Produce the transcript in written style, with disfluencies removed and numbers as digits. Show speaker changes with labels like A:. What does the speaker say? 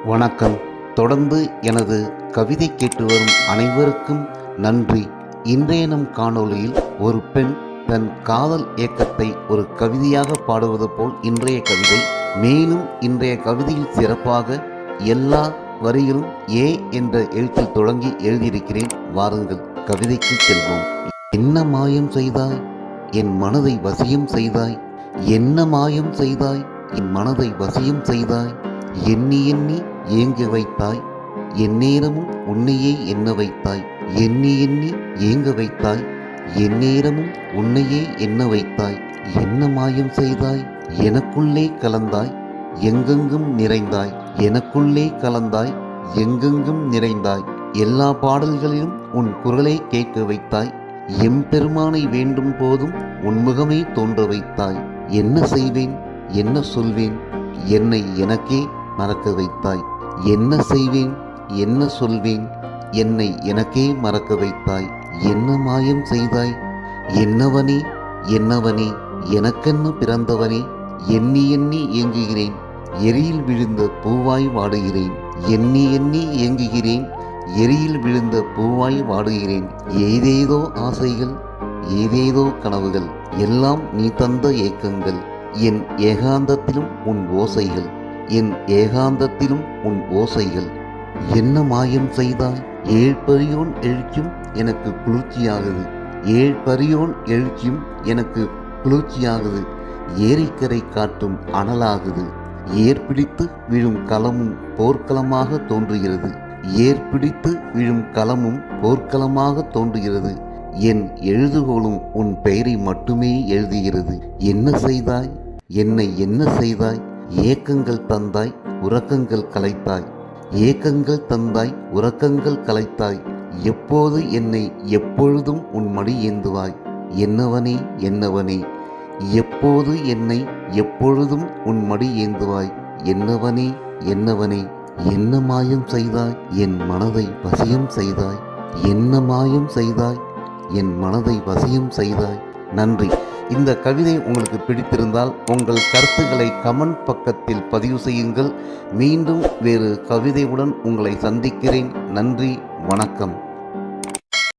A: வணக்கம். தொடர்ந்து எனது கவிதை கேட்டு வரும் அனைவருக்கும் நன்றி. இன்றைய நம் காணொளியில் ஒரு பெண் தன் காதல் ஏக்கத்தை ஒரு கவிதையாக பாடுவது போல் இன்றைய கவிதை. மேலும் இன்றைய கவிதையில் சிறப்பாக எல்லா வரிகளும் ஏ என்ற எழுத்தில் தொடங்கி எழுதியிருக்கிறேன். வாருங்கள் கவிதைக்கு செல்வோம். என்ன மாயம் செய்தாய் என் மனதை வசியம் செய்தாய், என்ன மாயம் செய்தாய் என் மனதை வசியம் செய்தாய், எண்ணி எண்ணி ஏங்க வைத்தாய், எந்நேரமும் உன்னையே எண்ண வைத்தாய், எண்ணி எண்ணி ஏங்க வைத்தாய், எந்நேரமும் உன்னையே எண்ண வைத்தாய், என்ன மாயம் செய்தாய் எனக்குள்ளே கலந்தாய், எங்கெங்கும் நிறைந்தாய், எனக்குள்ளே கலந்தாய், எங்கெங்கும் நிறைந்தாய், எல்லா பாடல்களிலும் உன் குரலை கேட்க வைத்தாய், எம்பெருமானை வேண்டும் போதும் உன்முகமே தோன்ற வைத்தாய், என்ன செய்வேன் என்ன சொல்வேன் என்னை எனக்கே மறக்க வைத்தாய், என்ன செய்வேன் என்ன சொல்வேன் என்னை எனக்கே மறக்க வைத்தாய், என்ன மாயம் செய்தாய் என்னவனே என்னவனே எனக்கென்ன பிறந்தவனே, எண்ணி எண்ணி ஏங்குகிறேன் எரியில் விழுந்த பூவாய் வாடுகிறேன், எண்ணி எண்ணி ஏங்குகிறேன் எரியில் விழுந்த பூவாய் வாடுகிறேன், ஏதேதோ ஆசைகள் ஏதேதோ கனவுகள் எல்லாம் நீ தந்த ஏக்கங்கள், என் ஏகாந்தத்திலும் உன் ஓசைகள், என் ஏகாந்தத்திலும் உன் ஓசைகள், என்ன மாயம் செய்தாய் ஏழ்பரியோன் எழுச்சியும் எனக்கு குளிர்ச்சியாகுது, ஏழ்பரியோன் எழுச்சியும் எனக்கு குளிர்ச்சியாகுது, ஏரிக்கரை காட்டும் அனலாகுது, ஏற்பிடித்து விழும் களமும் போர்க்களமாக தோன்றுகிறது, ஏற்பிடித்து விழும் களமும் போர்க்களமாக தோன்றுகிறது, என் எழுதுகோளும் உன் பெயரை மட்டுமே எழுதுகிறது, என்ன செய்தாய் என்னை என்ன செய்தாய், ஏக்கங்கள் தந்தாய் உறக்கங்கள் கலைத்தாய், ஏக்கங்கள் தந்தாய் உறக்கங்கள் கலைத்தாய், எப்போது என்னை எப்பொழுதும் உன் மடி ஏந்துவாய், என்னவனே என்னவனே எப்போது என்னை எப்பொழுதும் உன் மடி ஏந்துவாய், என்னவனே என்னவனே என்ன மாயம் செய்தாய் என் மனதை வசியம் செய்தாய், என்ன மாயம் செய்தாய் என் மனதை வசியம் செய்தாய். நன்றி. இந்த கவிதை உங்களுக்கு பிடித்திருந்தால் உங்கள் கருத்துக்களை கமெண்ட் பக்கத்தில் பதிவு செய்யுங்கள். மீண்டும் வேறு கவிதையுடன் உங்களை சந்திக்கிறேன். நன்றி, வணக்கம்.